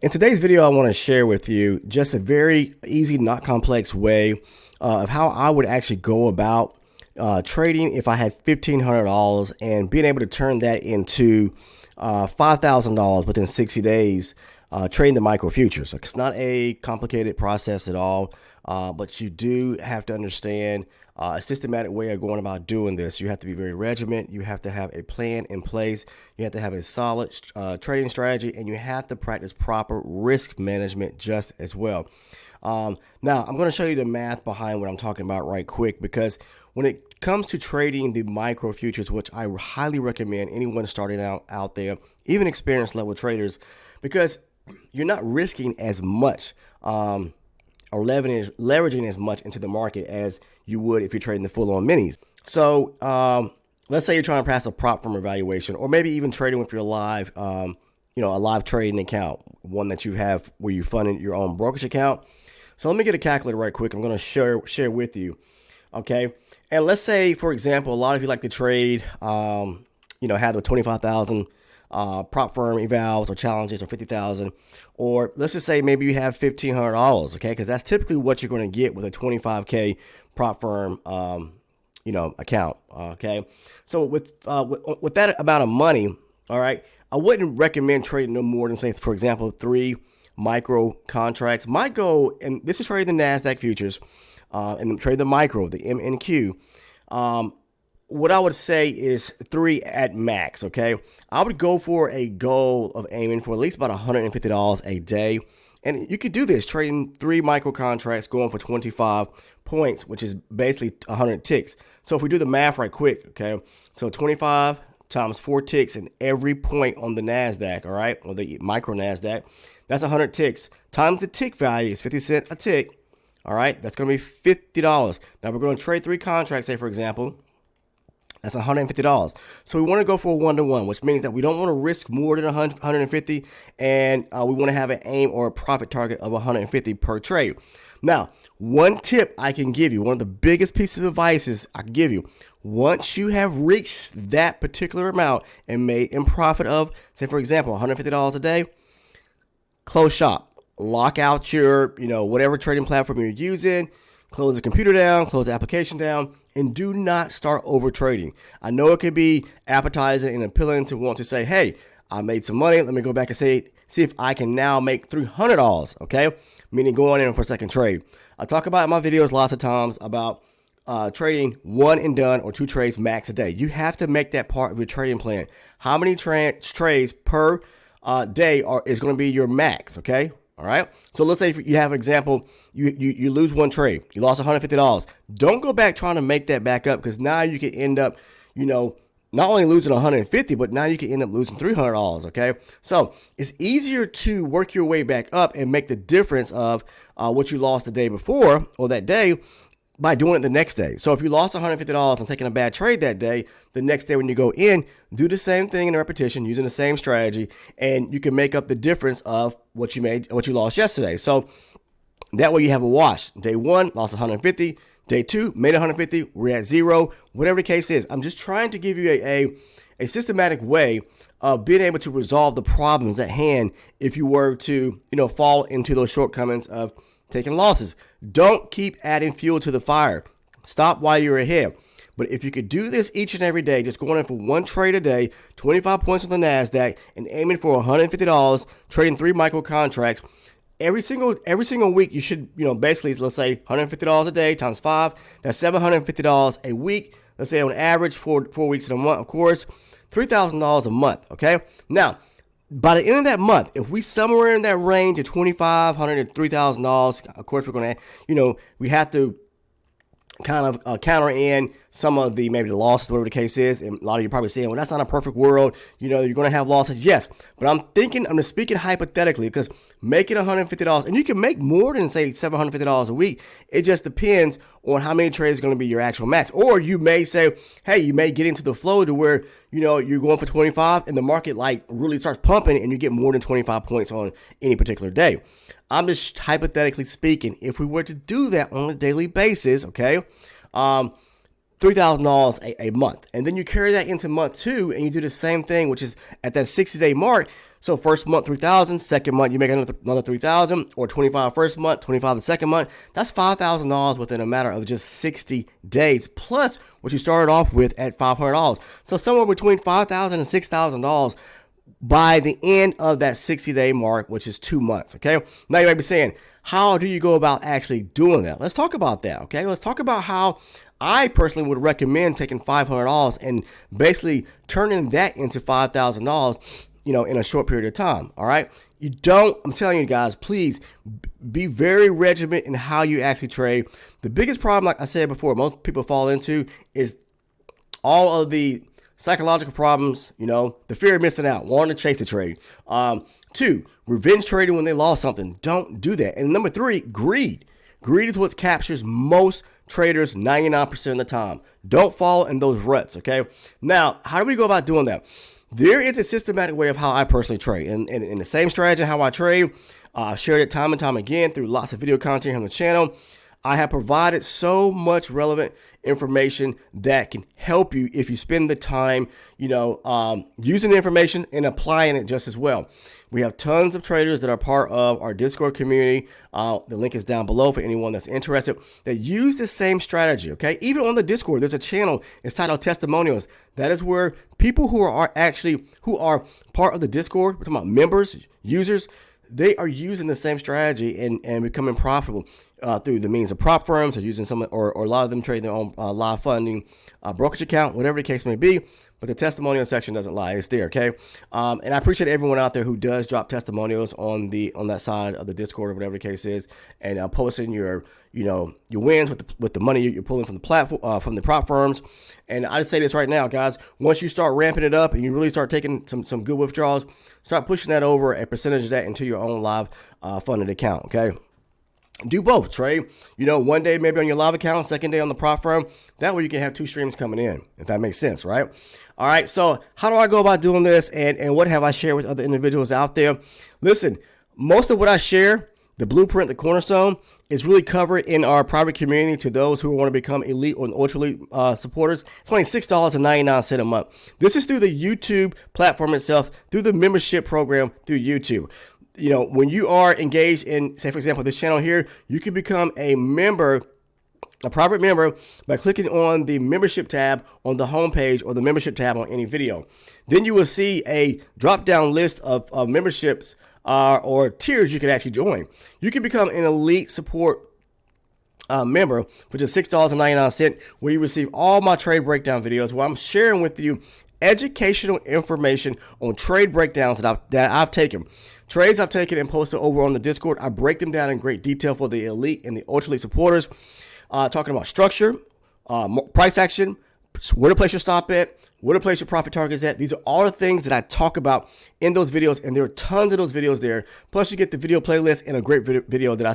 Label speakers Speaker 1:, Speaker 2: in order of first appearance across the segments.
Speaker 1: In today's video, I want to share with you just a very easy, not complex way of how I would actually go about trading if I had $1,500 and being able to turn that into $5,000 within 60 days trading the micro futures. So it's not a complicated process at all, but you do have to understand a systematic way of going about doing this. You have to be very regimented. You have to have a plan in place. You have to have a solid trading strategy, and you have to practice proper risk management just as well. Now, I'm going to show you the math behind what I'm talking about right quick, because when it comes to trading the micro futures, which I highly recommend anyone starting out there, even experienced level traders, because you're not risking as much or leveraging as much into the market as you would if you're trading the full-on minis. So let's say you're trying to pass a prop firm evaluation, or maybe even trading with your live, a live trading account, one that you have where you fund your own brokerage account. So let me get a calculator right quick. I'm going to share with you. Okay. And let's say, for example, a lot of you like to trade, have the 25,000 prop firm evals or challenges, or 50,000, or let's just say maybe you have $1,500. Okay. Cause that's typically what you're going to get with a 25K prop firm, account. Okay. So with that amount of money, all right, I wouldn't recommend trading no more than, say, for example, 3 micro contracts. My goal, and this is trading the NASDAQ futures, and trade the micro, the MNQ. What I would say is 3 at max. Okay. I would go for a goal of aiming for at least about $150 a day. And you could do this trading 3 micro contracts going for 25 points, which is basically 100 ticks. So if we do the math right quick, okay, so 25 times 4 ticks in every point on the NASDAQ, all right, or the micro NASDAQ, that's 100 ticks times the tick value is 50 cents a tick. All right, that's going to be $50. Now we're going to trade 3 contracts, say, for example. That's $150. So we want to go for a 1-to-1, which means that we don't want to risk more than 150, and we want to have an aim or a profit target of 150 per trade. Now, one tip I can give you, one of the biggest pieces of advice I can give you, once you have reached that particular amount and made in profit of, say, for example, $150 a day, close shop. Lock out your, whatever trading platform you're using, close the computer down, close the application down, and do not start over trading. I know it can be appetizing and appealing to want to say, hey, I made some money. Let me go back and see if I can now make $300, okay? Meaning going in for a second trade. I talk about in my videos lots of times about trading 1 and done or 2 trades max a day. You have to make that part of your trading plan. How many trades per day is going to be your max, okay? All right. So let's say if you have an example, you lose 1 trade, you lost $150. Don't go back trying to make that back up, because now you can end up, not only losing $150, but now you can end up losing $300. Okay. So it's easier to work your way back up and make the difference of what you lost the day before or that day by doing it the next day. So if you lost $150 and taking a bad trade that day, the next day when you go in, do the same thing in repetition using the same strategy, and you can make up the difference of what you lost yesterday. So that way you have a wash. Day 1, lost 150. Day 2, made 150. We're at 0. Whatever the case is, I'm just trying to give you a systematic way of being able to resolve the problems at hand if you were to, fall into those shortcomings of taking losses. Don't keep adding fuel to the fire. Stop while you're ahead. But if you could do this each and every day, just going in for 1 trade a day, 25 points on the NASDAQ, and aiming for $150, trading 3 micro contracts, every single week, you should, basically, let's say $150 a day times 5, that's $750 a week. Let's say on average, 4 weeks in a month, of course, $3,000 a month. Okay. Now, by the end of that month, if we somewhere in that range of $2,500 to $3,000, of course, we're going to, we have to kind of counter in some of maybe the losses, whatever the case is. And a lot of you are probably saying, well, that's not a perfect world. You're going to have losses. Yes. But I'm just speaking hypothetically, because making $150, and you can make more than, say, $750 a week. It just depends on how many trades is going to be your actual max. Or you may say, hey, you may get into the flow to where, you're going for 25 and the market really starts pumping and you get more than 25 points on any particular day. I'm just hypothetically speaking, if we were to do that on a daily basis, okay, $3,000 a month. And then you carry that into month 2 and you do the same thing, which is at that 60-day mark. So first month, 3,000, second month, you make another 3,000, or 25 first month, 25 the second month. That's $5,000 within a matter of just 60 days, plus what you started off with at $500. So somewhere between $5,000 and $6,000 by the end of that 60-day mark, which is 2 months, okay? Now you might be saying, how do you go about actually doing that? Let's talk about that, okay? Let's talk about how I personally would recommend taking $500 and basically turning that into $5,000, in a short period of time, all right? I'm telling you guys, please be very regimented in how you actually trade. The biggest problem, like I said before, most people fall into is all of the psychological problems, the fear of missing out, wanting to chase the trade. 2, revenge trading when they lost something. Don't do that. And number 3, greed. Greed is what captures most traders 99% of the time. Don't fall in those ruts, okay? Now, how do we go about doing that? There is a systematic way of how I personally trade. And the same strategy how I trade, I've shared it time and time again through lots of video content here on the channel. I have provided so much relevant information that can help you if you spend the time, using the information and applying it just as well. We have tons of traders that are part of our Discord community. The link is down below for anyone that's interested that use the same strategy, okay? Even on the Discord, there's a channel. It's titled Testimonials. That is where people who are part of the Discord, we're talking about members, users, they are using the same strategy and becoming profitable through the means of prop firms, or using or a lot of them trade their own live funding brokerage account, whatever the case may be. But the testimonial section doesn't lie; it's there, okay? And I appreciate everyone out there who does drop testimonials on that side of the Discord, or whatever the case is, and posting your wins with the money you're pulling from the platform, from the prop firms. And I just say this right now, guys: once you start ramping it up and you really start taking some good withdrawals, start pushing that over a percentage of that into your own live funded account, okay? Do both. Trade, one day maybe on your live account, second day on the prop firm. That way you can have 2 streams coming in, if that makes sense, right? All right, so how do I go about doing this, and what have I shared with other individuals out there? Listen, most of what I share, the blueprint, the cornerstone, is really covered in our private community to those who want to become elite or ultra elite supporters. It's only $6.99 a month. This is through the YouTube platform itself, through the membership program through YouTube. When you are engaged in, say, for example, this channel here, you can become a member, a private member, by clicking on the membership tab on the homepage, or the membership tab on any video. Then you will see a drop-down list of memberships or tiers you can actually join. You can become an elite support member for just $6.99, where you receive all my trade breakdown videos, where I'm sharing with you educational information on trade breakdowns that I've taken. Trades I've taken and posted over on the Discord. I break them down in great detail for the elite and the ultra elite supporters, talking about structure, price action, where to place your stop at, where to place your profit targets at. These are all the things that I talk about in those videos, and there are tons of those videos there. Plus, you get the video playlist and a great video that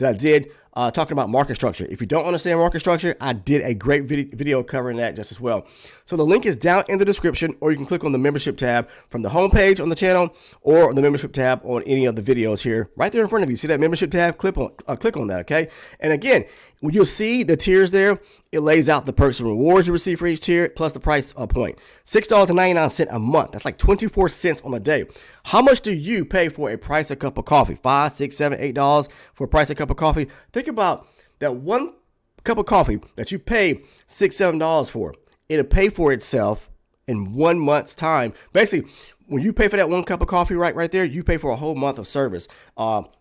Speaker 1: I did talking about market structure. If you don't understand market structure, I did a great video covering that just as well. So the link is down in the description, or you can click on the membership tab from the homepage on the channel, or the membership tab on any of the videos here, right there in front of you. See that membership tab? Click on that, okay? And again, when you'll see the tiers there, it lays out the perks and rewards you receive for each tier, plus the price point. $6.99 a month. That's like 24 cents on a day. How much do you pay for a price of cup of coffee? $5, $6, $7, $8 for a price of cup of coffee. Think about that one cup of coffee that you pay $6, $7 for. It'll pay for itself in 1 month's time. Basically, when you pay for that one cup of coffee right there, you pay for a whole month of service,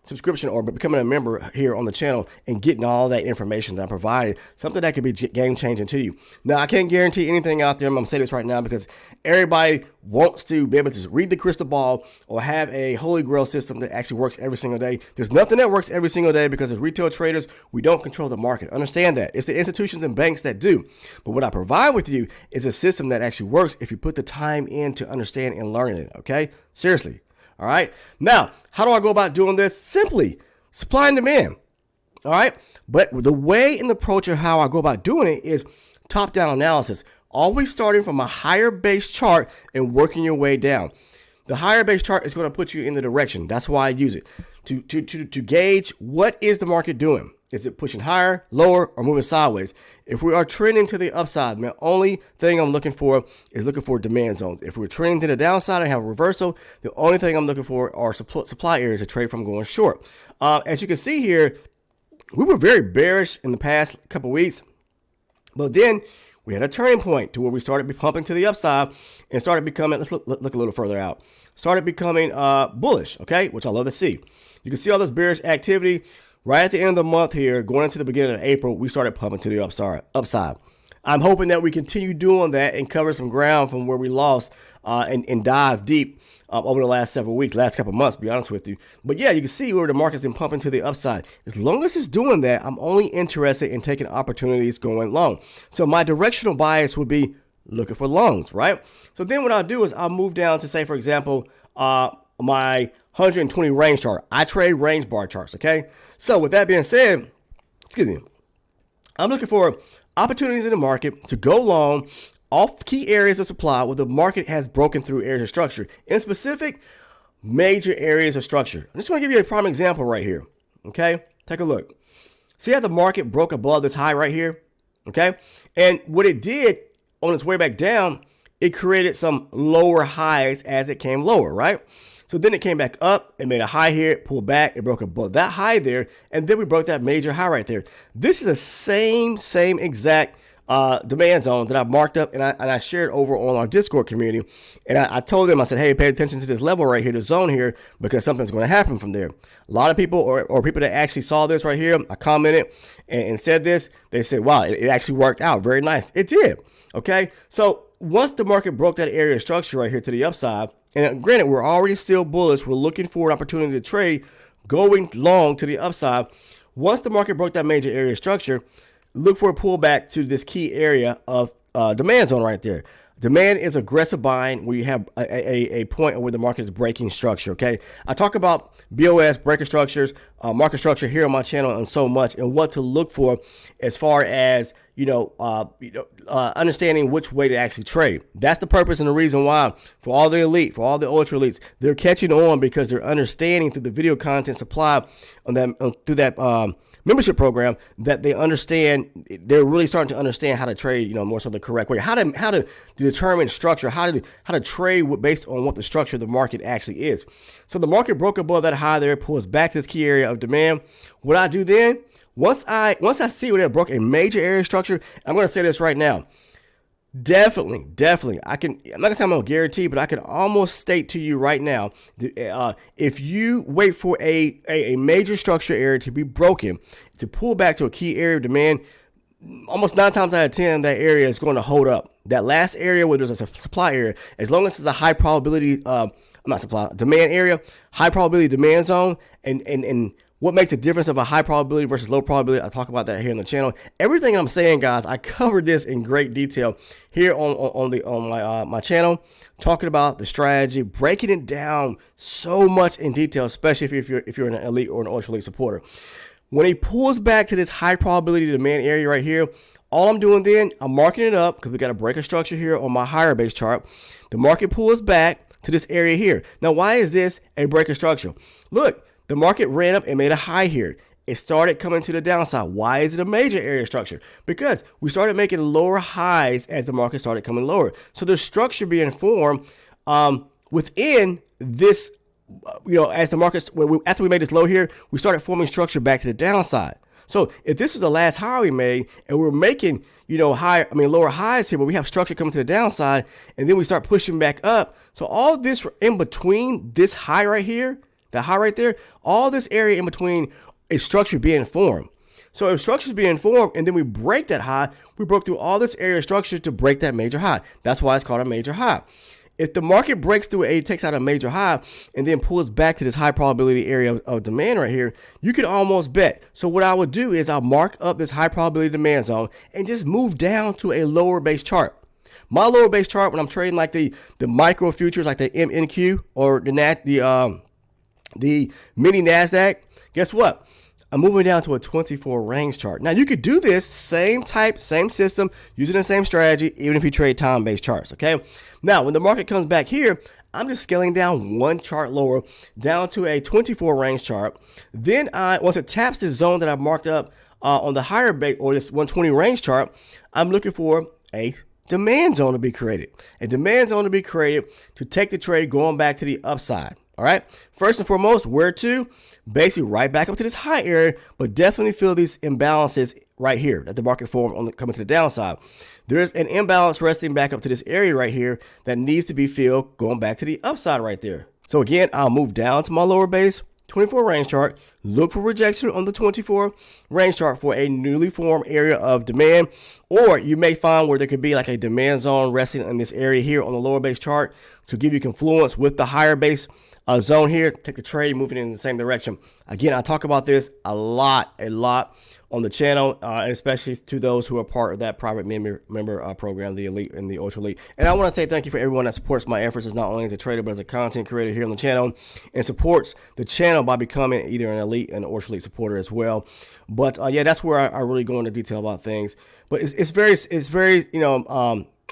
Speaker 1: subscription, or becoming a member here on the channel and getting all that information that I provided, something that could be game changing to you. Now, I can't guarantee anything out there. I'm going to say this right now because everybody wants to be able to read the crystal ball or have a holy grail system that actually works every single day. There's nothing that works every single day because as retail traders, we don't control the market. Understand that. It's the institutions and banks that do. But what I provide with you is a system that actually works if you put the time in to understand and learn it, okay? Seriously. All right. Now, how do I go about doing this? Simply supply and demand. All right. But the way and the approach of how I go about doing it is top-down analysis. Always starting from a higher base chart and working your way down. The higher base chart is going to put you in the direction. That's why I use it to gauge what is the market doing. Is it pushing higher, lower, or moving sideways? If we are trending to the upside, the only thing I'm looking for is looking for demand zones. If we're trending to the downside and have a reversal, the only thing I'm looking for are supply areas to trade from going short. As you can see here, we were very bearish in the past couple weeks, but then we had a turning point to where we started pumping to the upside and started becoming, let's look a little further out, started becoming bullish, okay, which I love to see. You can see all this bearish activity. Right at the end of the month here, going into the beginning of April, we started pumping to the upside. I'm hoping that we continue doing that and cover some ground from where we lost and dive deep over the last several weeks, last couple months, to be honest with you. But yeah, you can see where the market's been pumping to the upside. As long as it's doing that, I'm only interested in taking opportunities going long. So my directional bias would be looking for longs, right? So then what I'll do is I'll move down to, say, for example, my 120 range chart. I trade range bar charts, okay? So with that being said, I'm looking for opportunities in the market to go long off key areas of supply where the market has broken through areas of structure. In specific, major areas of structure. I just want to give you a prime example right here, okay? Take a look. See how the market broke above this high right here, okay? And what it did on its way back down, it created some lower highs as it came lower, right? So then it came back up, it made a high here, it pulled back, it broke above that high there, and then we broke that major high right there. This is the same exact demand zone that I marked up and I shared over on our Discord community. And I told them, I said, hey, pay attention to this level right here, the zone here, because something's going to happen from there. A lot of people or people that actually saw this right here, I commented and said this, they said, wow, it actually worked out. Very nice. It did. Okay. So once the market broke that area of structure right here to the upside, and granted, we're already still bullish. We're looking for an opportunity to trade going long to the upside. Once the market broke that major area of structure, look for a pullback to this key area of demand zone right there. Demand is aggressive buying where you have a point where the market is breaking structure, okay? I talk about BOS, breaker structures, market structure here on my channel and so much, and what to look for as far as, understanding which way to actually trade. That's the purpose and the reason why for all the elite, for all the ultra elites, they're catching on because they're understanding through the video content supply on that, through that membership program, that they understand. They're really starting to understand how to trade, more so the correct way, how to determine structure, how to trade based on what the structure of the market actually is. So the market broke above that high there, pulls back to this key area of demand. What I do then, once I see where it broke a major area structure, I'm going to say this right now. Definitely. I'm not gonna say I'm gonna guarantee, but I can almost state to you right now, if you wait for a major structure area to be broken, to pull back to a key area of demand, almost 9 times out of 10, that area is going to hold up. That last area where there's a supply area, as long as it's a high probability, demand area, high probability demand zone, and what makes the difference of a high probability versus low probability? I talk about that here on the channel. Everything I'm saying, guys, I covered this in great detail here on my channel, talking about the strategy, breaking it down so much in detail, especially if you're an elite or an ultra elite supporter. When he pulls back to this high probability demand area right here, all I'm doing then, I'm marking it up because we got a breaker structure here on my higher base chart. The market pulls back to this area here. Now, why is this a breaker structure? Look. The market ran up and made a high here. It started coming to the downside. Why is it a major area structure? Because we started making lower highs as the market started coming lower. So there's structure being formed within this, as the market, after we made this low here, we started forming structure back to the downside. So if this is the last high we made and we're making, lower highs here, but we have structure coming to the downside and then we start pushing back up. So all this in between this high right here, that high right there, all this area in between is structure being formed. So if structure is being formed and then we break that high, we broke through all this area of structure to break that major high. That's why it's called a major high. If the market breaks through it, takes out a major high and then pulls back to this high probability area of demand right here, you can almost bet. So what I would do is I'll mark up this high probability demand zone and just move down to a lower base chart. My lower base chart when I'm trading like the micro futures, like the MNQ or the mini NASDAQ, guess what? I'm moving down to a 24 range chart. Now you could do this same type, same system, using the same strategy, even if you trade time-based charts, okay? Now, when the market comes back here, I'm just scaling down one chart lower down to a 24 range chart. Then once it taps this zone that I've marked up on the higher base or this 120 range chart, I'm looking for a demand zone to be created. A demand zone to be created to take the trade going back to the upside. All right. First and foremost, where to? Basically right back up to this high area, but definitely feel these imbalances right here that the market formed coming to the downside. There's an imbalance resting back up to this area right here that needs to be filled going back to the upside right there. So again, I'll move down to my lower base 24 range chart, look for rejection on the 24 range chart for a newly formed area of demand, or you may find where there could be like a demand zone resting in this area here on the lower base chart to give you confluence with the higher base zone here. Take the trade moving in the same direction. Again, I talk about this a lot on the channel, and especially to those who are part of that private member program, the elite and the ultra elite. And I want to say thank you for everyone that supports my efforts as not only as a trader but as a content creator here on the channel, and supports the channel by becoming either an elite and ultra elite supporter as well. But yeah, that's where I really go into detail about things. But it's very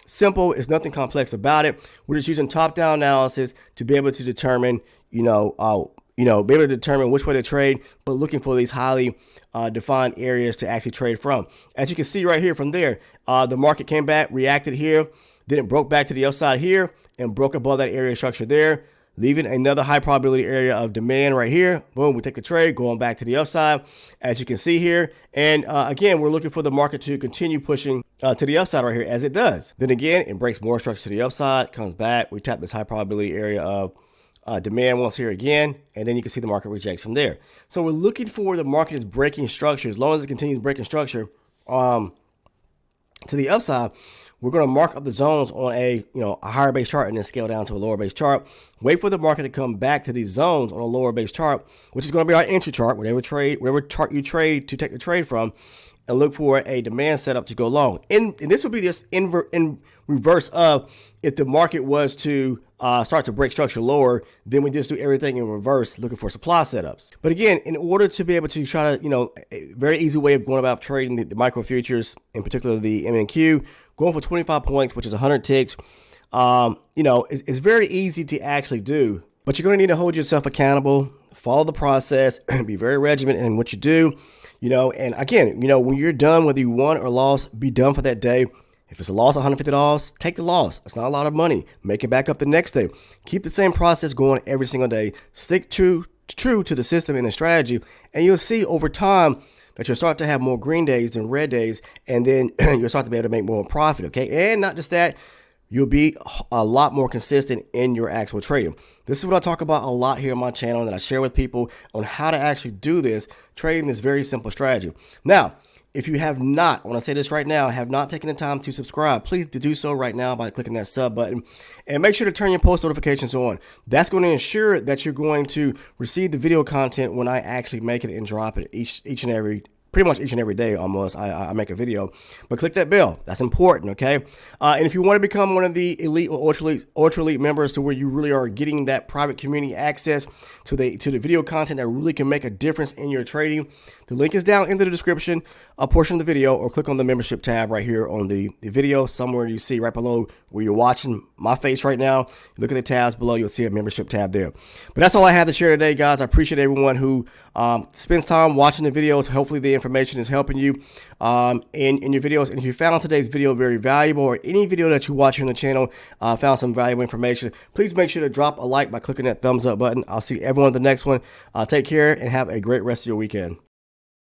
Speaker 1: simple. It's nothing complex about it. We're just using top-down analysis to be able to determine, be able to determine which way to trade, but looking for these highly defined areas to actually trade from. As you can see right here from there, the market came back, reacted here, then it broke back to the upside here and broke above that area structure there, leaving another high probability area of demand right here. Boom, we take the trade, going back to the upside, as you can see here. And again, we're looking for the market to continue pushing to the upside right here, as it does. Then again, it breaks more structure to the upside, comes back, we tap this high probability area of demand once here again, and then you can see the market rejects from there. So we're looking for the market is breaking structure. As long as it continues breaking structure to the upside, we're going to mark up the zones on a higher base chart and then scale down to a lower base chart. Wait for the market to come back to these zones on a lower base chart, which is going to be our entry chart, whatever chart you trade to take the trade from, and look for a demand setup to go long. And this will be just in reverse of if the market was to start to break structure lower, then we just do everything in reverse, looking for supply setups. But again, in order to be able to try to, a very easy way of going about trading the micro futures, in particular the MNQ, going for 25 points, which is 100 ticks, it's very easy to actually do. But you're going to need to hold yourself accountable, follow the process, be very regimented in what you do. And again, when you're done, whether you won or lost, be done for that day. If it's a loss of $150, take the loss. It's not a lot of money. Make it back up the next day. Keep the same process going every single day. Stick true to the system and the strategy, and you'll see over time that you'll start to have more green days than red days, and then you'll start to be able to make more profit, okay? And not just that, you'll be a lot more consistent in your actual trading. This is what I talk about a lot here on my channel, and I share with people on how to actually do this, trading this very simple strategy. Now, if you have not, I want to say this right now, have not taken the time to subscribe, please do so right now by clicking that sub button, and make sure to turn your post notifications on. That's going to ensure that you're going to receive the video content when I actually make it and drop it pretty much each and every day almost. I make a video, but click that bell. That's important, okay? And if you want to become one of the elite or ultra elite members, to where you really are getting that private community access to the video content that really can make a difference in your trading, the link is down in the description portion of the video, or click on the membership tab right here on the video. Somewhere you see right below where you're watching my face right now, look at the tabs below, you'll see a membership tab there. But that's all I have to share today, guys. I appreciate everyone who spends time watching the videos. Hopefully the information is helping you in your videos. And if you found today's video very valuable, or any video that you watch here on the channel found some valuable information, please make sure to drop a like by clicking that thumbs up button. I'll see everyone in the next one. Take care and have a great rest of your weekend.